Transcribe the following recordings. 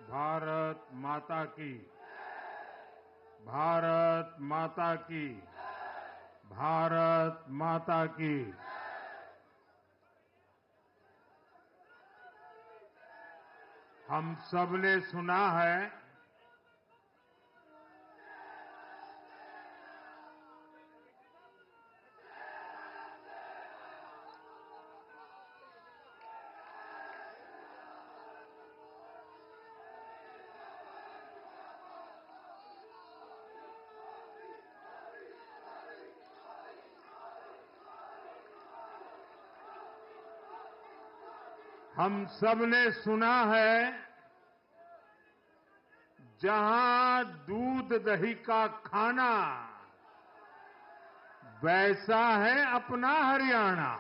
भारत माता की। भारत माता की। भारत माता की। हम सबने सुना है हम सबने सुना है जहां दूध दही का खाना वैसा है अपना हरियाणा।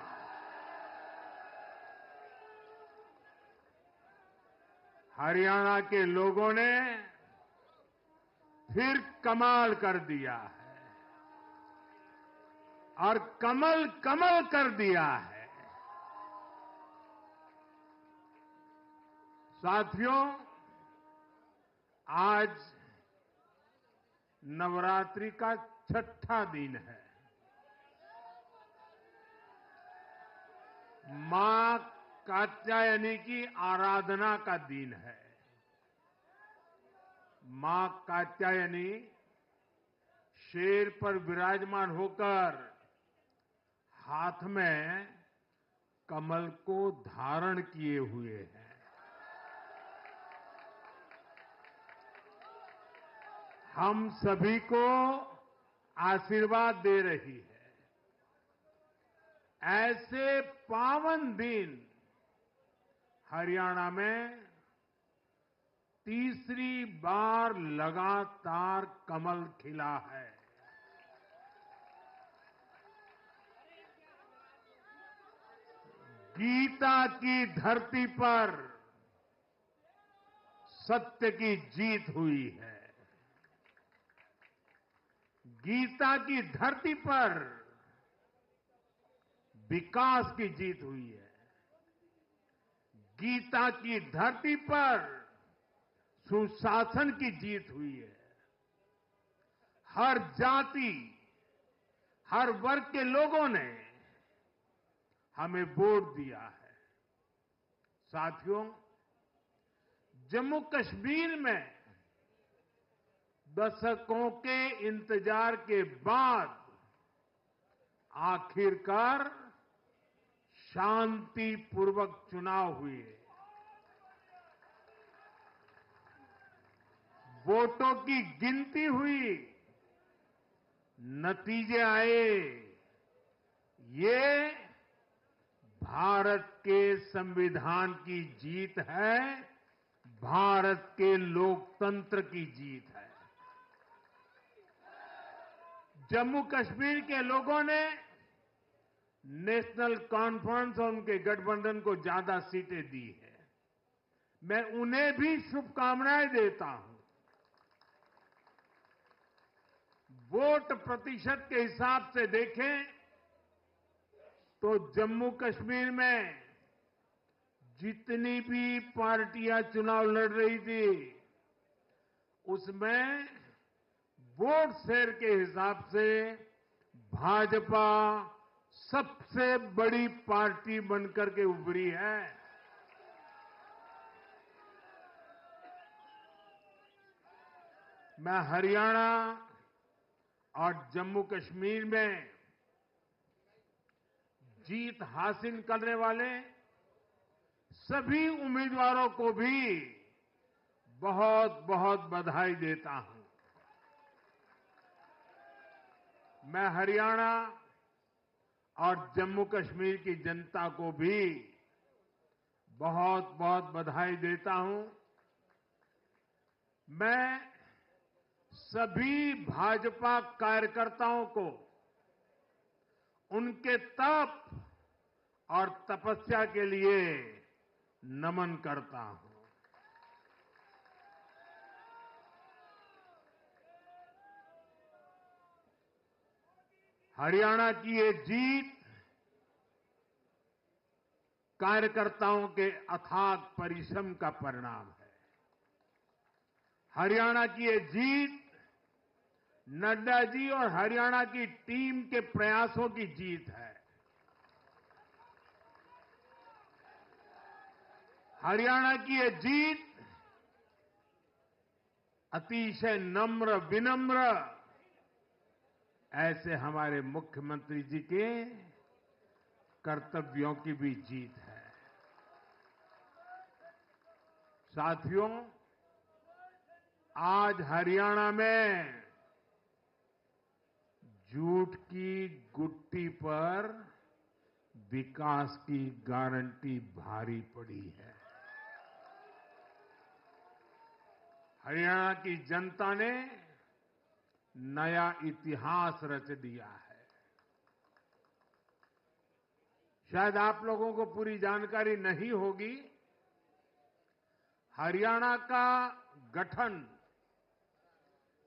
हरियाणा के लोगों ने फिर कमाल कर दिया है और कमल कमल कर दिया है। साथियों, आज नवरात्रि का छठा दिन है। मां कात्यायनी की आराधना का दिन है। मां कात्यायनी शेर पर विराजमान होकर हाथ में कमल को धारण किए हुए हैं। हम सभी को आशीर्वाद दे रही है। ऐसे पावन दिन हरियाणा में तीसरी बार लगातार कमल खिला है। गीता की धरती पर सत्य की जीत हुई है। गीता की धरती पर विकास की जीत हुई है। गीता की धरती पर सुशासन की जीत हुई है। हर जाति, हर वर्ग के लोगों ने हमें वोट दिया है। साथियों, जम्मू कश्मीर में दशकों के इंतजार के बाद आखिरकार शांतिपूर्वक चुनाव हुए। वोटों की गिनती हुई, नतीजे आए। ये भारत के संविधान की जीत है, भारत के लोकतंत्र की जीत है। जम्मू कश्मीर के लोगों ने नेशनल कॉन्फ्रेंस और उनके गठबंधन को ज्यादा सीटें दी है। मैं उन्हें भी शुभकामनाएं देता हूं। वोट प्रतिशत के हिसाब से देखें तो जम्मू कश्मीर में जितनी भी पार्टियां चुनाव लड़ रही थी, उसमें वोट शेयर के हिसाब से भाजपा सबसे बड़ी पार्टी बनकर के उभरी है। मैं हरियाणा और जम्मू कश्मीर में जीत हासिल करने वाले सभी उम्मीदवारों को भी बहुत बहुत बधाई देता हूं। मैं हरियाणा और जम्मू कश्मीर की जनता को भी बहुत बहुत बधाई देता हूं। मैं सभी भाजपा कार्यकर्ताओं को उनके तप और तपस्या के लिए नमन करता हूं। हरियाणा की ये जीत कार्यकर्ताओं के अथाग परिश्रम का परिणाम है। हरियाणा की ये जीत नड्डा जी और हरियाणा की टीम के प्रयासों की जीत है। हरियाणा की ये जीत अतिशय नम्र विनम्र ऐसे हमारे मुख्यमंत्री जी के कर्तव्यों की भी जीत है। साथियों, आज हरियाणा में झूठ की गुट्टी पर विकास की गारंटी भारी पड़ी है। हरियाणा की जनता ने नया इतिहास रच दिया है। शायद आप लोगों को पूरी जानकारी नहीं होगी, हरियाणा का गठन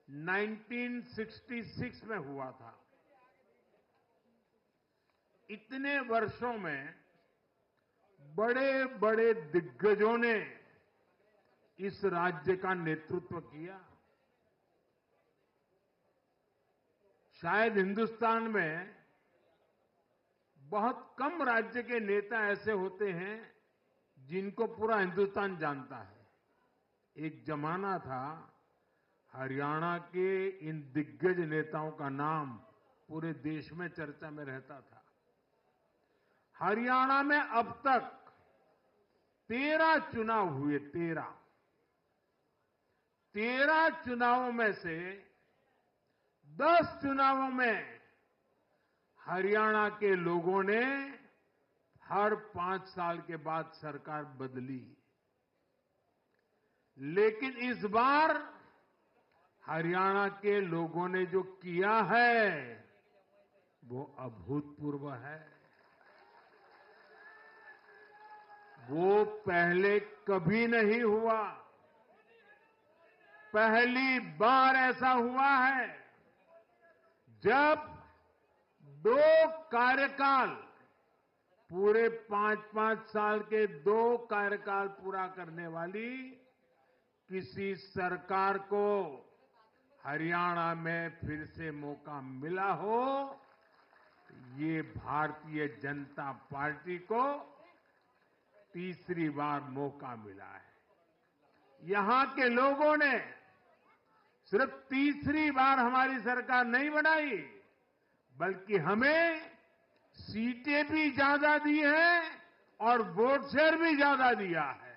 1966 में हुआ था। इतने वर्षों में बड़े बड़े दिग्गजों ने इस राज्य का नेतृत्व किया। शायद हिंदुस्तान में बहुत कम राज्य के नेता ऐसे होते हैं जिनको पूरा हिंदुस्तान जानता है। एक जमाना था हरियाणा के इन दिग्गज नेताओं का नाम पूरे देश में चर्चा में रहता था। हरियाणा में अब तक 13 चुनाव हुए। 13 चुनावों में से 10 चुनावों में हरियाणा के लोगों ने हर 5 साल के बाद सरकार बदली, लेकिन इस बार हरियाणा के लोगों ने जो किया है वो अभूतपूर्व है। वो पहले कभी नहीं हुआ। पहली बार ऐसा हुआ है जब 2 कार्यकाल, पूरे 5-5 साल के 2 कार्यकाल पूरा करने वाली किसी सरकार को हरियाणा में फिर से मौका मिला हो। ये भारतीय जनता पार्टी को तीसरी बार मौका मिला है। यहां के लोगों ने सिर्फ तीसरी बार हमारी सरकार नहीं बनाई, बल्कि हमें सीटें भी ज्यादा दी हैं और वोट शेयर भी ज्यादा दिया है।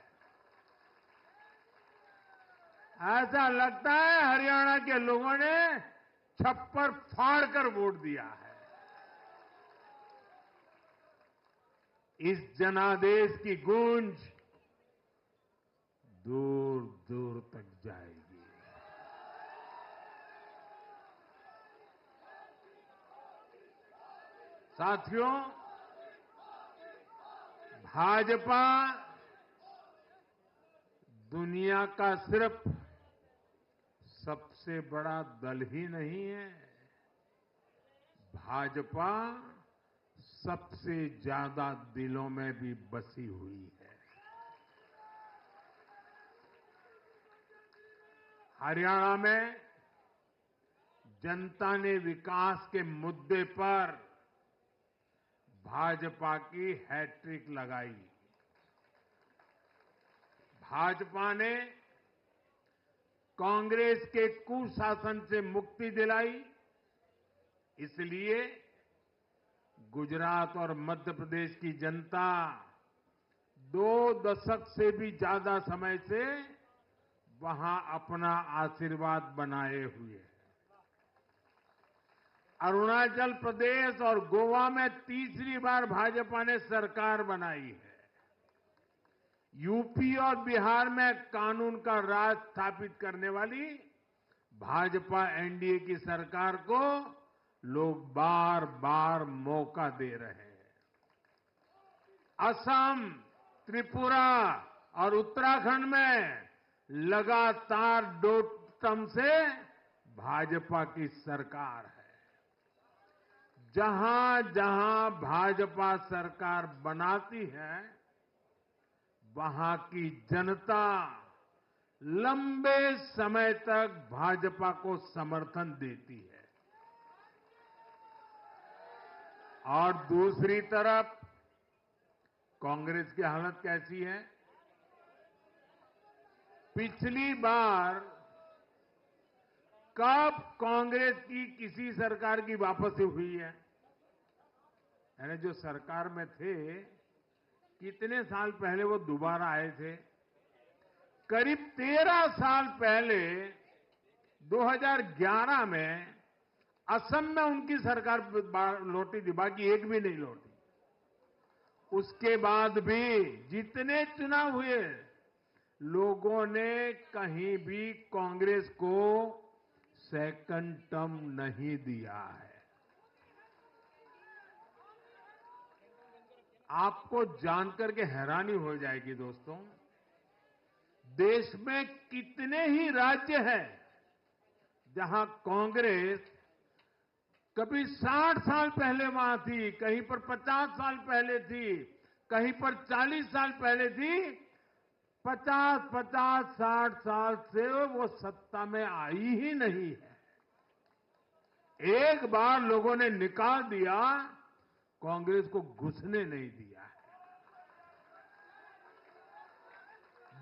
ऐसा लगता है हरियाणा के लोगों ने छप्पर फाड़ कर वोट दिया है। इस जनादेश की गूंज दूर दूर तक जाएगी। साथियों, भाजपा दुनिया का सिर्फ सबसे बड़ा दल ही नहीं है, भाजपा सबसे ज्यादा दिलों में भी बसी हुई है। हरियाणा में जनता ने विकास के मुद्दे पर भाजपा की हैट्रिक लगाई। भाजपा ने कांग्रेस के कुशासन से मुक्ति दिलाई। इसलिए गुजरात और मध्य प्रदेश की जनता 2 दशक से भी ज्यादा समय से वहां अपना आशीर्वाद बनाए हुए है। अरुणाचल प्रदेश और गोवा में तीसरी बार भाजपा ने सरकार बनाई है। यूपी और बिहार में कानून का राज स्थापित करने वाली भाजपा एनडीए की सरकार को लोग बार बार मौका दे रहे हैं। असम, त्रिपुरा और उत्तराखंड में लगातार 2 टर्म से भाजपा की सरकार है। जहां जहां भाजपा सरकार बनाती है, वहां की जनता लंबे समय तक भाजपा को समर्थन देती है और दूसरी तरफ कांग्रेस की हालत कैसी है? पिछली बार कब कांग्रेस की किसी सरकार की वापसी हुई है? यानी जो सरकार में थे, कितने साल पहले वो दोबारा आए थे? करीब 13 साल पहले 2011 में असम में उनकी सरकार लौटी थी, बाकी एक भी नहीं लौटी। उसके बाद भी जितने चुनाव हुए, लोगों ने कहीं भी कांग्रेस को सेकंड टर्म नहीं दिया है। आपको जानकर के हैरानी हो जाएगी दोस्तों, देश में कितने ही राज्य हैं जहां कांग्रेस कभी 60 साल पहले वहां थी, कहीं पर 50 साल पहले थी, कहीं पर 40 साल पहले थी, 50-50, 60 साल से वो सत्ता में आई ही नहीं है। एक बार लोगों ने निकाल दिया, कांग्रेस को घुसने नहीं दिया है।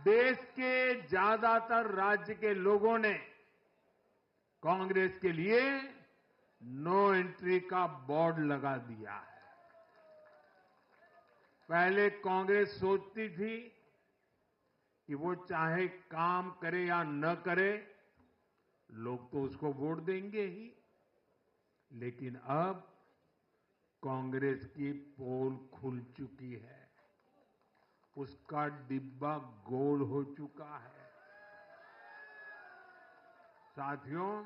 देश के ज्यादातर राज्य के लोगों ने कांग्रेस के लिए नो एंट्री का बोर्ड लगा दिया है। पहले कांग्रेस सोचती थी कि वो चाहे काम करे या न करे, लोग तो उसको वोट देंगे ही। लेकिन अब कांग्रेस की पोल खुल चुकी है, उसका डिब्बा गोल हो चुका है। साथियों,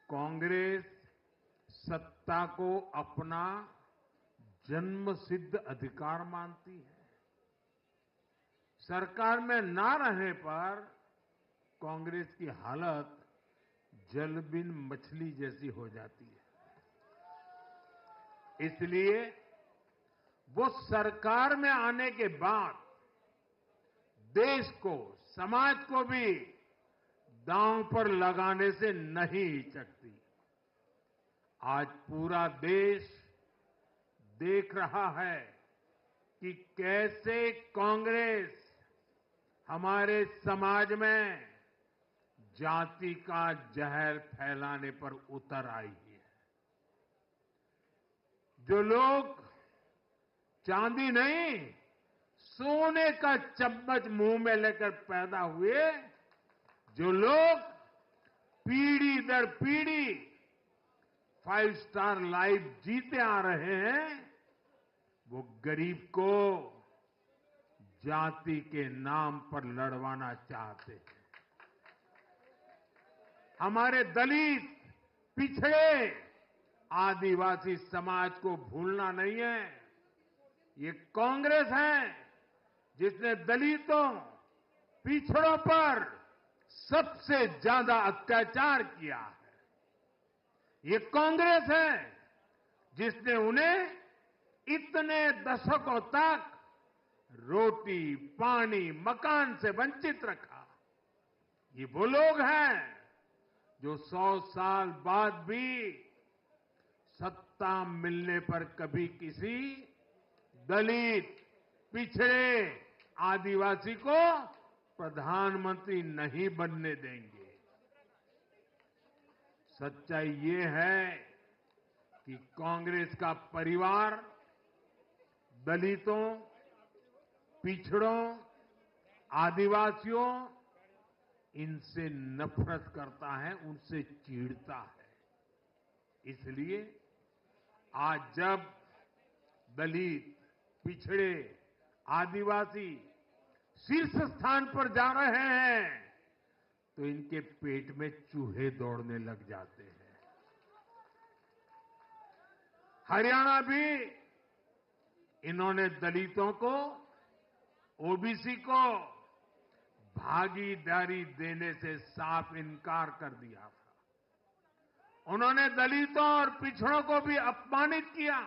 कांग्रेस सत्ता को अपना जन्मसिद्ध अधिकार मानती है। सरकार में ना रहने पर कांग्रेस की हालत जल बिन मछली जैसी हो जाती है। इसलिए वो सरकार में आने के बाद देश को, समाज को भी दांव पर लगाने से नहीं हिचकती। आज पूरा देश देख रहा है कि कैसे कांग्रेस हमारे समाज में जाति का जहर फैलाने पर उतर आई है। जो लोग चांदी नहीं, सोने का चम्मच मुंह में लेकर पैदा हुए, जो लोग पीढ़ी दर पीढ़ी 5 स्टार लाइफ जीते आ रहे हैं, वो गरीब को जाति के नाम पर लड़वाना चाहते हैं। हमारे दलित, पिछड़े, आदिवासी समाज को भूलना नहीं है। ये कांग्रेस है जिसने दलितों, पिछड़ों पर सबसे ज्यादा अत्याचार किया है। ये कांग्रेस है जिसने उन्हें इतने दशकों तक रोटी, पानी, मकान से वंचित रखा। ये वो लोग हैं जो 100 साल बाद भी सत्ता मिलने पर कभी किसी दलित, पिछड़े, आदिवासी को प्रधानमंत्री नहीं बनने देंगे। सच्चाई ये है कि कांग्रेस का परिवार दलितों, पिछड़ों, आदिवासियों, इनसे नफरत करता है, उनसे चिढ़ता है। इसलिए आज जब दलित, पिछड़े, आदिवासी शीर्ष स्थान पर जा रहे हैं, तो इनके पेट में चूहे दौड़ने लग जाते हैं। हरियाणा भी इन्होंने दलितों को, ओबीसी को भागीदारी देने से साफ इनकार कर दिया था। उन्होंने दलितों और पिछड़ों को भी अपमानित किया।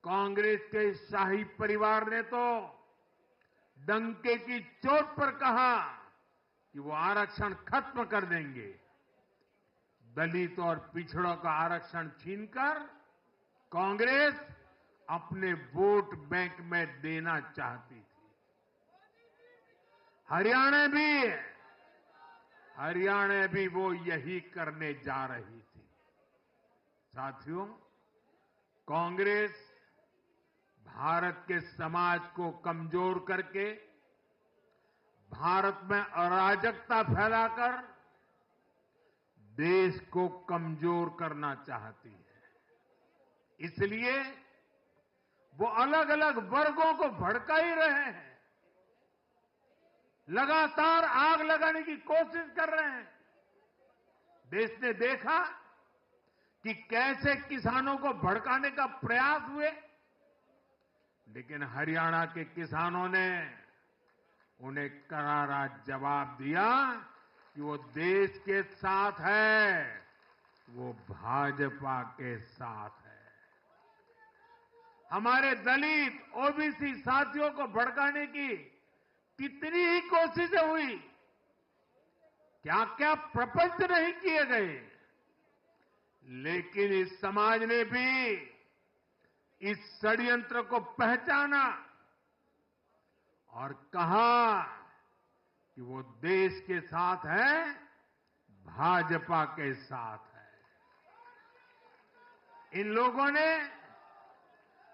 कांग्रेस के शाही परिवार ने तो डंके की चोट पर कहा कि वो आरक्षण खत्म कर देंगे। दलित और पिछड़ों का आरक्षण छीनकर कांग्रेस अपने वोट बैंक में देना चाहती थी। हरियाणा भी वो यही करने जा रही थी। साथियों, कांग्रेस भारत के समाज को कमजोर करके, भारत में अराजकता फैलाकर देश को कमजोर करना चाहती है। इसलिए वो अलग अलग वर्गों को भड़का ही रहे हैं, लगातार आग लगाने की कोशिश कर रहे हैं। देश ने देखा कि कैसे किसानों को भड़काने का प्रयास हुए, लेकिन हरियाणा के किसानों ने उन्हें करारा जवाब दिया कि वो देश के साथ है, वो भाजपा के साथ है। हमारे दलित ओबीसी साथियों को भड़काने की कितनी ही कोशिशें हुई, क्या क्या प्रपंच नहीं किए गए, लेकिन इस समाज ने भी इस षड्यंत्र को पहचाना और कहा कि वो देश के साथ है, भाजपा के साथ है। इन लोगों ने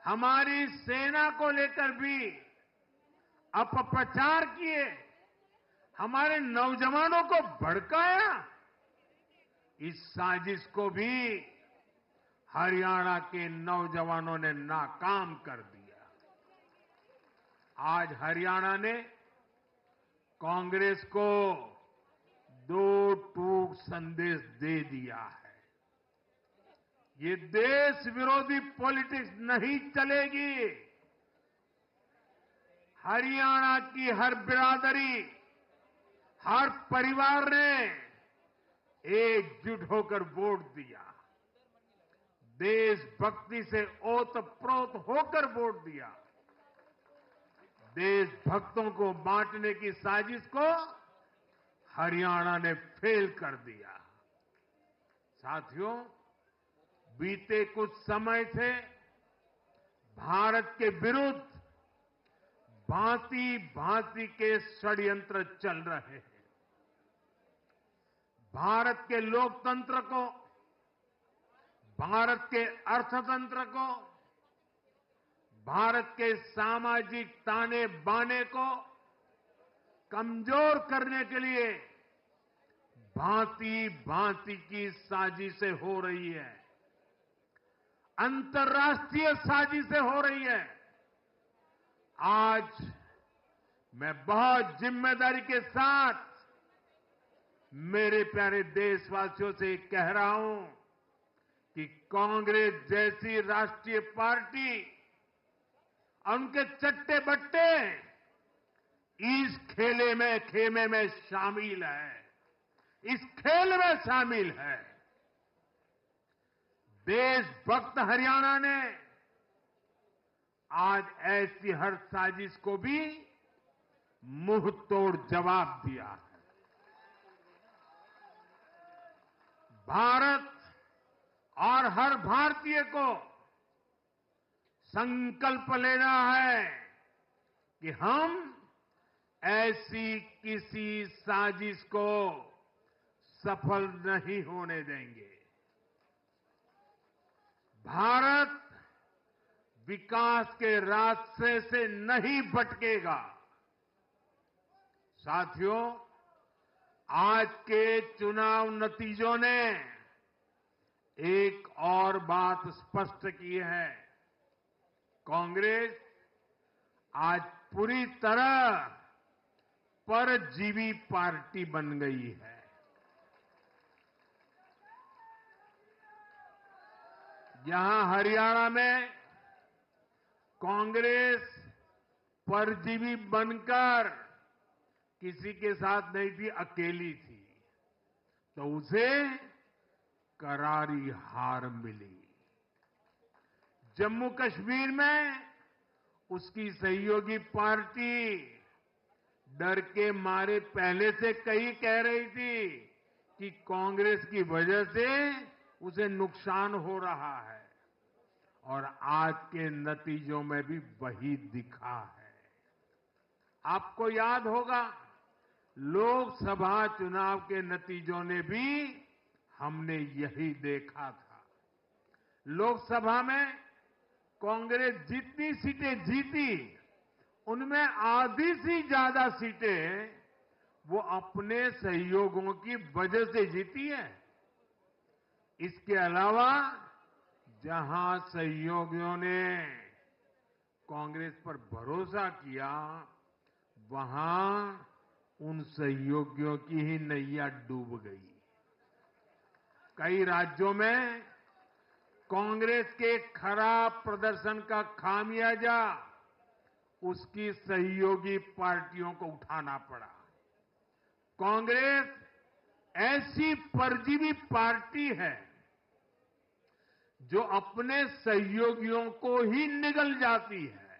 हमारी सेना को लेकर भी अपप्रचार किए, हमारे नौजवानों को भड़काया। इस साजिश को भी हरियाणा के नौजवानों ने नाकाम कर दिया। आज हरियाणा ने कांग्रेस को दो टूक संदेश दे दिया है। ये देश विरोधी पॉलिटिक्स नहीं चलेगी। हरियाणा की हर बिरादरी, हर परिवार ने एकजुट होकर वोट दिया, देशभक्ति से ओतप्रोत होकर वोट दिया। देशभक्तों को बांटने की साजिश को हरियाणा ने फेल कर दिया। साथियों, बीते कुछ समय से भारत के विरुद्ध भांति भांति के षड्यंत्र चल रहे हैं। भारत के लोकतंत्र को, भारत के अर्थतंत्र को, भारत के सामाजिक ताने बाने को कमजोर करने के लिए भांति भांति की साजिशें हो रही है, अंतर्राष्ट्रीय साजिशें हो रही है। आज मैं बहुत जिम्मेदारी के साथ मेरे प्यारे देशवासियों से कह रहा हूं कि कांग्रेस जैसी राष्ट्रीय पार्टी और उनके चट्टे बट्टे इस खेमे में शामिल है, इस खेल में शामिल है। देशभक्त हरियाणा ने आज ऐसी हर साजिश को भी मुंह तोड़ जवाब दिया है। भारत और हर भारतीय को संकल्प लेना है कि हम ऐसी किसी साजिश को सफल नहीं होने देंगे। भारत विकास के रास्ते से नहीं भटकेगा। साथियों, आज के चुनाव नतीजों ने एक और बात स्पष्ट की है। कांग्रेस आज पूरी तरह परजीवी पार्टी बन गई है। यहां हरियाणा में कांग्रेस परजीवी बनकर किसी के साथ नहीं थी, अकेली थी, तो उसे करारी हार मिली। जम्मू कश्मीर में उसकी सहयोगी पार्टी डर के मारे पहले से कई कह रही थी कि कांग्रेस की वजह से उसे नुकसान हो रहा है और आज के नतीजों में भी वही दिखा है। आपको याद होगा लोकसभा चुनाव के नतीजों ने भी हमने यही देखा था। लोकसभा में कांग्रेस जितनी सीटें जीती उनमें आधी से ज्यादा सीटें वो अपने सहयोगियों की वजह से जीती है। इसके अलावा जहां सहयोगियों ने कांग्रेस पर भरोसा किया वहां उन सहयोगियों की ही नैया डूब गई। कई राज्यों में कांग्रेस के खराब प्रदर्शन का खामियाजा उसकी सहयोगी पार्टियों को उठाना पड़ा। कांग्रेस ऐसी परजीवी पार्टी है जो अपने सहयोगियों को ही निगल जाती है।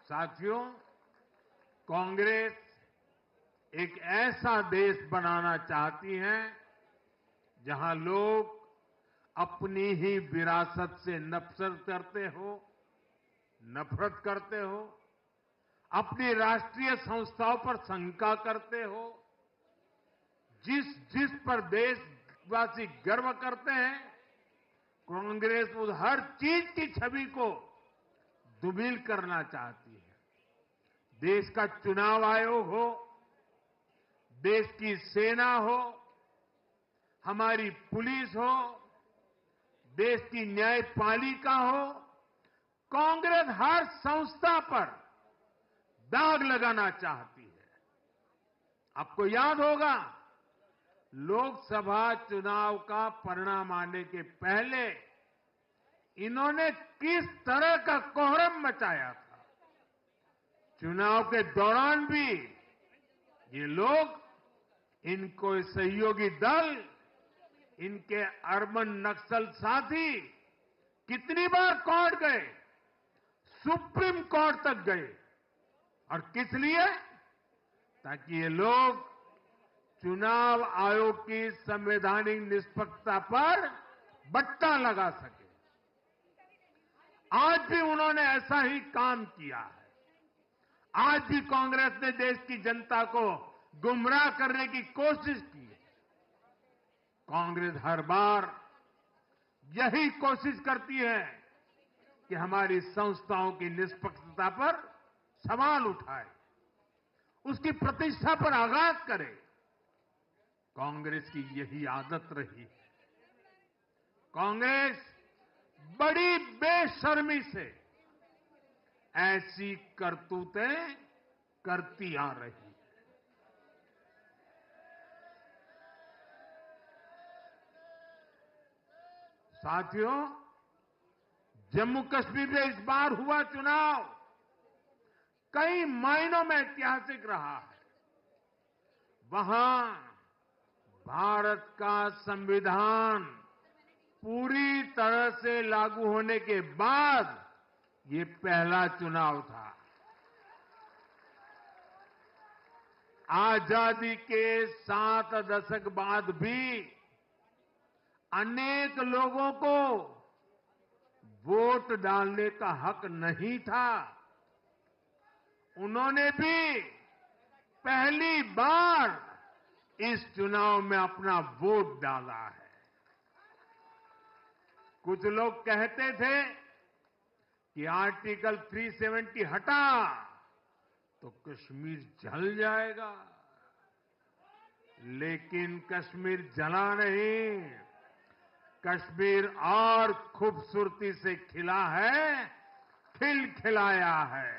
साथियों, कांग्रेस एक ऐसा देश बनाना चाहती है जहां लोग अपनी ही विरासत से नफरत करते हो, अपनी राष्ट्रीय संस्थाओं पर शंका करते हो, जिस पर देशवासी गर्व करते हैं, कांग्रेस उस हर चीज की छवि को दुर्मिल करना चाहती है। देश का चुनाव आयोग हो, देश की सेना हो, हमारी पुलिस हो, देश की न्यायपालिका हो, कांग्रेस हर संस्था पर दाग लगाना चाहती है। आपको याद होगा लोकसभा चुनाव का परिणाम आने के पहले इन्होंने किस तरह का कोहराम मचाया था। चुनाव के दौरान भी ये लोग, इनको सहयोगी दल, इनके अर्बन नक्सल साथी कितनी बार कोर्ट गए, सुप्रीम कोर्ट तक गए। और किस लिए? ताकि ये लोग चुनाव आयोग की संवैधानिक निष्पक्षता पर बट्टा लगा सके। आज भी उन्होंने ऐसा ही काम किया है। आज भी कांग्रेस ने देश की जनता को गुमराह करने की कोशिश की है। कांग्रेस हर बार यही कोशिश करती है कि हमारी संस्थाओं की निष्पक्षता पर सवाल उठाए, उसकी प्रतिष्ठा पर आघात करे। कांग्रेस की यही आदत रही है। कांग्रेस बड़ी बेशर्मी से ऐसी करतूतें करती आ रही है। साथियों, जम्मू कश्मीर में इस बार हुआ चुनाव कई मायनों में ऐतिहासिक रहा है। वहां भारत का संविधान पूरी तरह से लागू होने के बाद ये पहला चुनाव था। आजादी के 7 दशक बाद भी अनेक लोगों को वोट डालने का हक नहीं था। उन्होंने भी पहली बार इस चुनाव में अपना वोट डाला है। कुछ लोग कहते थे कि आर्टिकल 370 हटा तो कश्मीर जल जाएगा, लेकिन कश्मीर जला नहीं, कश्मीर और खूबसूरती से खिला है, खिलाया है।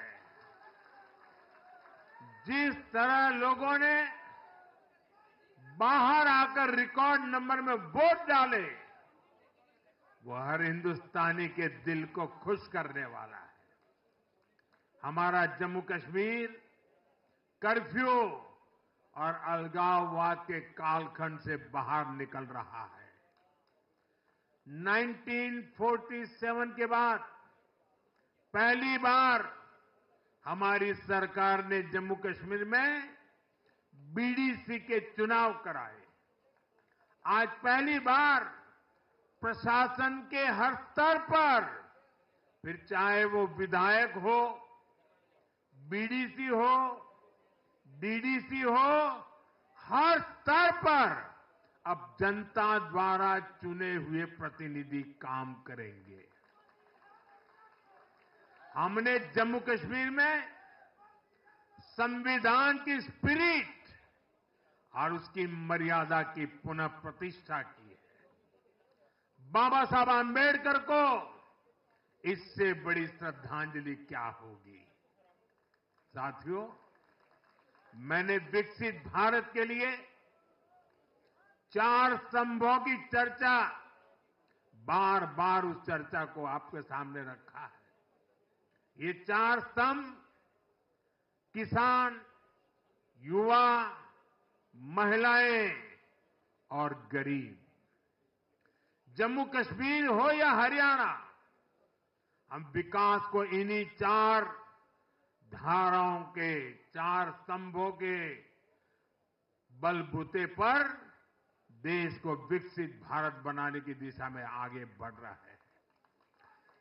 जिस तरह लोगों ने बाहर आकर रिकॉर्ड नंबर में वोट डाले, वो हर हिंदुस्तानी के दिल को खुश करने वाला है। हमारा जम्मू कश्मीर कर्फ्यू और अलगाववाद के कालखंड से बाहर निकल रहा है। 1947 के बाद पहली बार हमारी सरकार ने जम्मू कश्मीर में बीडीसी के चुनाव कराए। आज पहली बार प्रशासन के हर स्तर पर, फिर चाहे वो विधायक हो, बीडीसी हो, डीडीसी हो, हर स्तर पर अब जनता द्वारा चुने हुए प्रतिनिधि काम करेंगे। हमने जम्मू कश्मीर में संविधान की स्पिरिट और उसकी मर्यादा की पुनः प्रतिष्ठा की है। बाबा साहब आंबेडकर को इससे बड़ी श्रद्धांजलि क्या होगी। साथियों, मैंने विकसित भारत के लिए 4 स्तंभों की चर्चा, बार बार उस चर्चा को आपके सामने रखा है। ये 4 स्तंभ किसान, युवा, महिलाएं और गरीब। जम्मू कश्मीर हो या हरियाणा, हम विकास को इन्हीं 4 धाराओं के, 4 स्तंभों के बलबूते पर देश को विकसित भारत बनाने की दिशा में आगे बढ़ रहा है।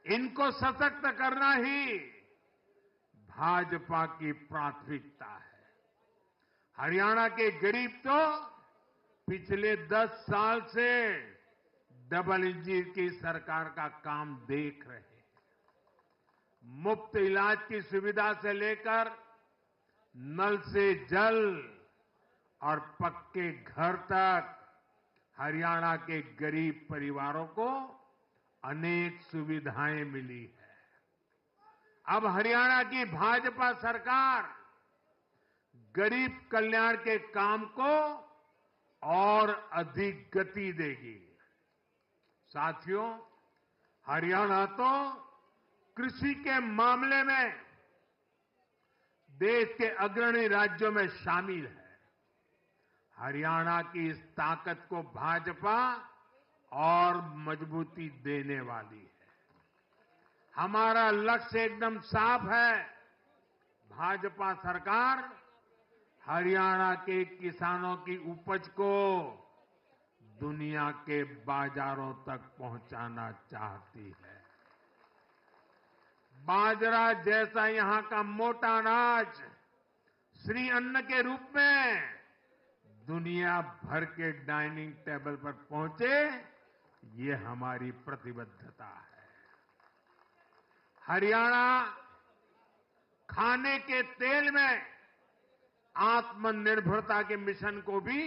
इनको सशक्त करना ही भाजपा की प्राथमिकता है। हरियाणा के गरीब तो पिछले 10 साल से डबल इंजन की सरकार का काम देख रहे हैं। मुफ्त इलाज की सुविधा से लेकर नल से जल और पक्के घर तक हरियाणा के गरीब परिवारों को अनेक सुविधाएं मिली है। अब हरियाणा की भाजपा सरकार गरीब कल्याण के काम को और अधिक गति देगी। साथियों, हरियाणा तो कृषि के मामले में देश के अग्रणी राज्यों में शामिल है। हरियाणा की इस ताकत को भाजपा और मजबूती देने वाली है। हमारा लक्ष्य एकदम साफ है। भाजपा सरकार हरियाणा के किसानों की उपज को दुनिया के बाजारों तक पहुंचाना चाहती है। बाजरा जैसा यहां का मोटा अनाज श्री अन्न के रूप में दुनिया भर के डाइनिंग टेबल पर पहुंचे, ये हमारी प्रतिबद्धता है। हरियाणा खाने के तेल में आत्मनिर्भरता के मिशन को भी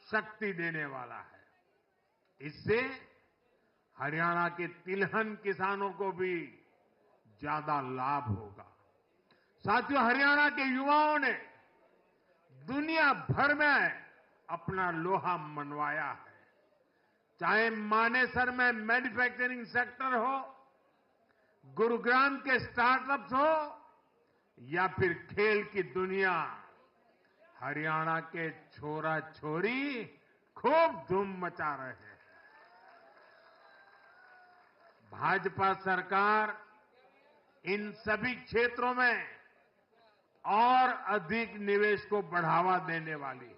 शक्ति देने वाला है। इससे हरियाणा के तिलहन किसानों को भी ज्यादा लाभ होगा। साथियों, हरियाणा के युवाओं ने दुनिया भर में अपना लोहा मनवाया है। चाहे मानेसर में मैन्युफैक्चरिंग सेक्टर हो, गुरुग्राम के स्टार्टअप्स हो या फिर खेल की दुनिया, हरियाणा के छोरा छोरी खूब धूम मचा रहे हैं। भाजपा सरकार इन सभी क्षेत्रों में और अधिक निवेश को बढ़ावा देने वाली है।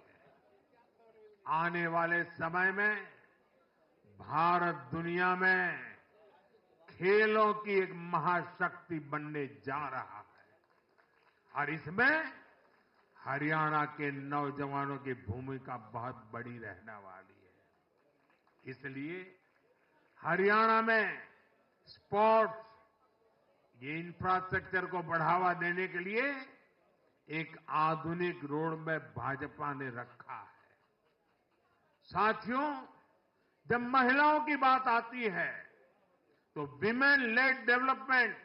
आने वाले समय में भारत दुनिया में खेलों की एक महाशक्ति बनने जा रहा है और इसमें हरियाणा के नौजवानों की भूमिका बहुत बड़ी रहने वाली है। इसलिए हरियाणा में स्पोर्ट्स, ये इंफ्रास्ट्रक्चर को बढ़ावा देने के लिए एक आधुनिक रोड मैप भाजपा ने रखा है। साथियों, जब महिलाओं की बात आती है तो विमेन लेड डेवलपमेंट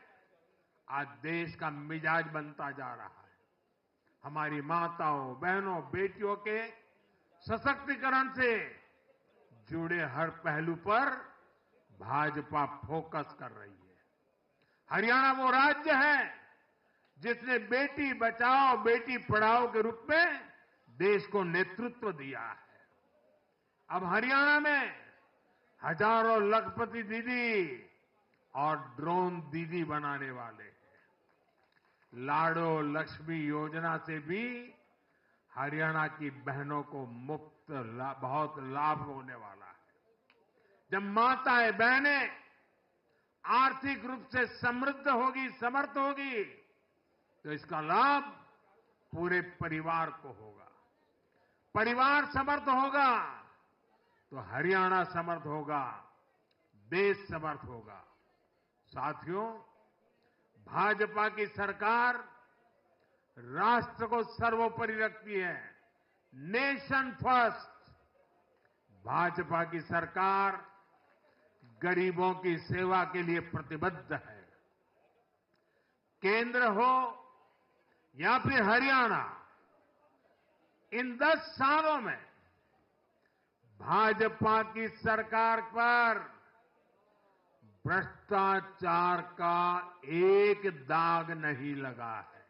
आज देश का मिजाज बनता जा रहा है। हमारी माताओं, बहनों, बेटियों के सशक्तिकरण से जुड़े हर पहलू पर भाजपा फोकस कर रही है। हरियाणा वो राज्य है जिसने बेटी बचाओ बेटी पढ़ाओ के रूप में देश को नेतृत्व दिया है। अब हरियाणा में हजारों लखपति दीदी और ड्रोन दीदी बनाने वाले हैं। लाडो लक्ष्मी योजना से भी हरियाणा की बहनों को बहुत लाभ होने वाला है। जब माताएं बहनें आर्थिक रूप से समृद्ध होगी, समर्थ होगी, तो इसका लाभ पूरे परिवार को होगा। परिवार समर्थ होगा तो हरियाणा समर्थ होगा, देश समर्थ होगा। साथियों, भाजपा की सरकार राष्ट्र को सर्वोपरि रखती है। Nation first. भाजपा की सरकार गरीबों की सेवा के लिए प्रतिबद्ध है। केंद्र हो या फिर हरियाणा, इन 10 सालों में भाजपा की सरकार पर भ्रष्टाचार का एक दाग नहीं लगा है।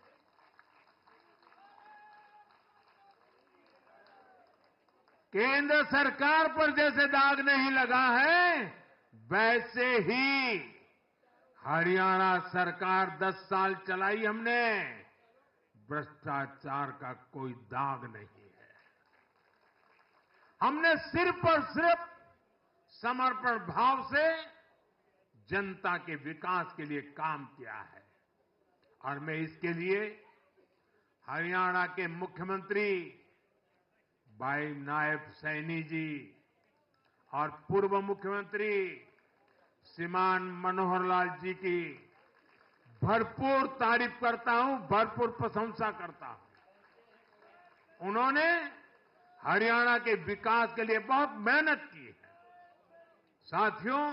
केंद्र सरकार पर जैसे दाग नहीं लगा है, वैसे ही हरियाणा सरकार 10 साल चलाई हमने, भ्रष्टाचार का कोई दाग नहीं है। हमने सिर्फ और सिर्फ समर्पण भाव से जनता के विकास के लिए काम किया है। और मैं इसके लिए हरियाणा के मुख्यमंत्री भाई नायब सैनी जी और पूर्व मुख्यमंत्री श्रीमान मनोहर लाल जी की भरपूर तारीफ करता हूं, भरपूर प्रशंसा करता हूं। उन्होंने हरियाणा के विकास के लिए बहुत मेहनत की है। साथियों,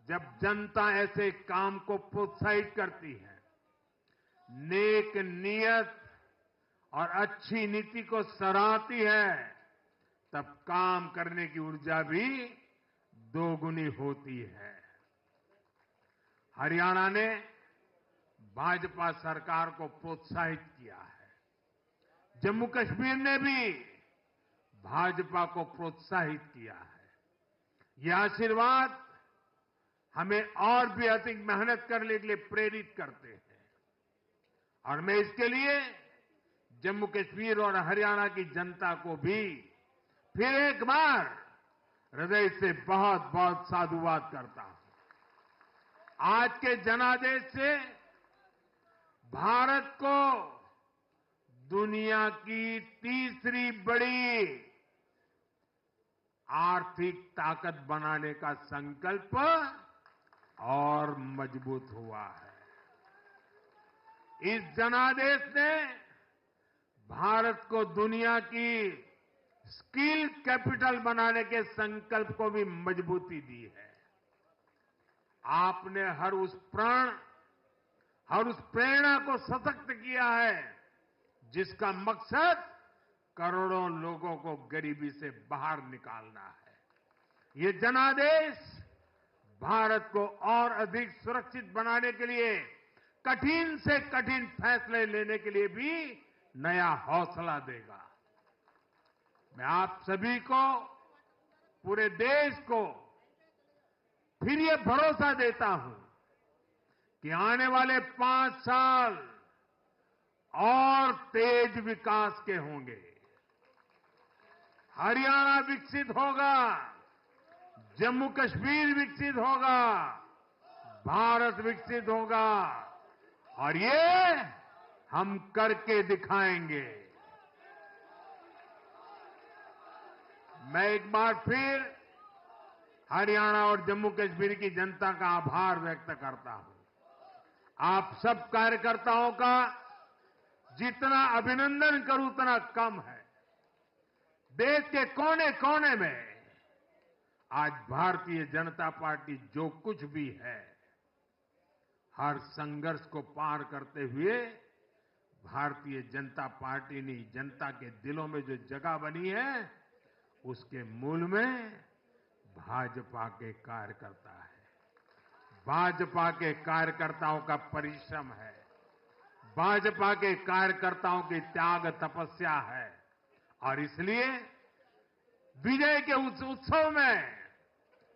जब जनता ऐसे काम को प्रोत्साहित करती है, नेक नियत और अच्छी नीति को सराहती है, तब काम करने की ऊर्जा भी दोगुनी होती है। हरियाणा ने भाजपा सरकार को प्रोत्साहित किया है। जम्मू कश्मीर ने भी भाजपा को प्रोत्साहित किया है। यह आशीर्वाद हमें और भी अधिक मेहनत करने के लिए प्रेरित करते हैं। और मैं इसके लिए जम्मू कश्मीर और हरियाणा की जनता को भी फिर एक बार हृदय से बहुत बहुत साधुवाद करता हूं। आज के जनादेश से भारत को दुनिया की तीसरी बड़ी आर्थिक ताकत बनाने का संकल्प और मजबूत हुआ है। इस जनादेश ने भारत को दुनिया की स्किल कैपिटल बनाने के संकल्प को भी मजबूती दी है। आपने हर उस प्रेरणा को सशक्त किया है जिसका मकसद करोड़ों लोगों को गरीबी से बाहर निकालना है। ये जनादेश भारत को और अधिक सुरक्षित बनाने के लिए कठिन से कठिन फैसले लेने के लिए भी नया हौसला देगा। मैं आप सभी को, पूरे देश को फिर ये भरोसा देता हूं कि आने वाले 5 साल और तेज विकास के होंगे। हरियाणा विकसित होगा, जम्मू कश्मीर विकसित होगा, भारत विकसित होगा और ये हम करके दिखाएंगे। मैं एक बार फिर हरियाणा और जम्मू कश्मीर की जनता का आभार व्यक्त करता हूं। आप सब कार्यकर्ताओं का जितना अभिनंदन करूं उतना कम है। देश के कोने कोने में आज भारतीय जनता पार्टी जो कुछ भी है, हर संघर्ष को पार करते हुए भारतीय जनता पार्टी ने जनता के दिलों में जो जगह बनी है, उसके मूल में भाजपा के कार्यकर्ता है। भाजपा के कार्यकर्ताओं का परिश्रम है, भाजपा के कार्यकर्ताओं की त्याग तपस्या है। और इसलिए विजय के उस उत्सव में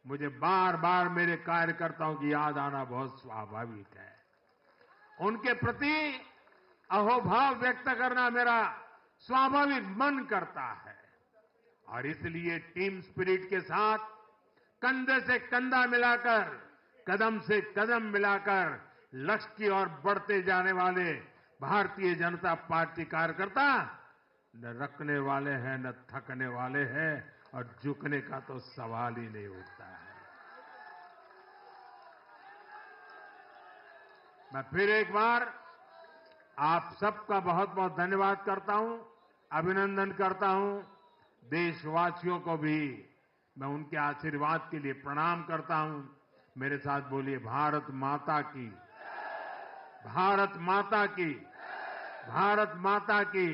मुझे बार बार मेरे कार्यकर्ताओं की याद आना बहुत स्वाभाविक है। उनके प्रति अहोभाव व्यक्त करना मेरा स्वाभाविक मन करता है और इसलिए टीम स्पिरिट के साथ कंधे से कंधा मिलाकर कदम से कदम मिलाकर लक्ष्य की ओर बढ़ते जाने वाले भारतीय जनता पार्टी कार्यकर्ता न रखने वाले हैं न थकने वाले हैं और झुकने का तो सवाल ही नहीं उठता है। मैं फिर एक बार आप सबका बहुत बहुत धन्यवाद करता हूं, अभिनंदन करता हूं। देशवासियों को भी मैं उनके आशीर्वाद के लिए प्रणाम करता हूं। मेरे साथ बोलिए भारत माता की, भारत माता की, भारत माता की,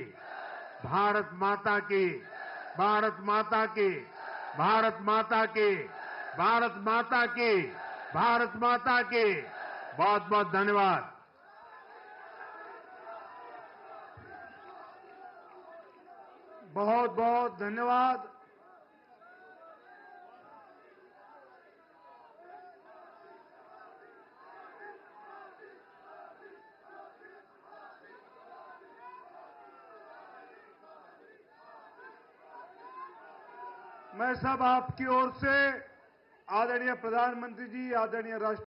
भारत माता की, भारत माता की, भारत माता की, भारत माता की, भारत माता की। बहुत बहुत धन्यवाद। बहुत बहुत धन्यवाद। मैं सब आपकी ओर से आदरणीय प्रधानमंत्री जी, आदरणीय राष्ट्रपति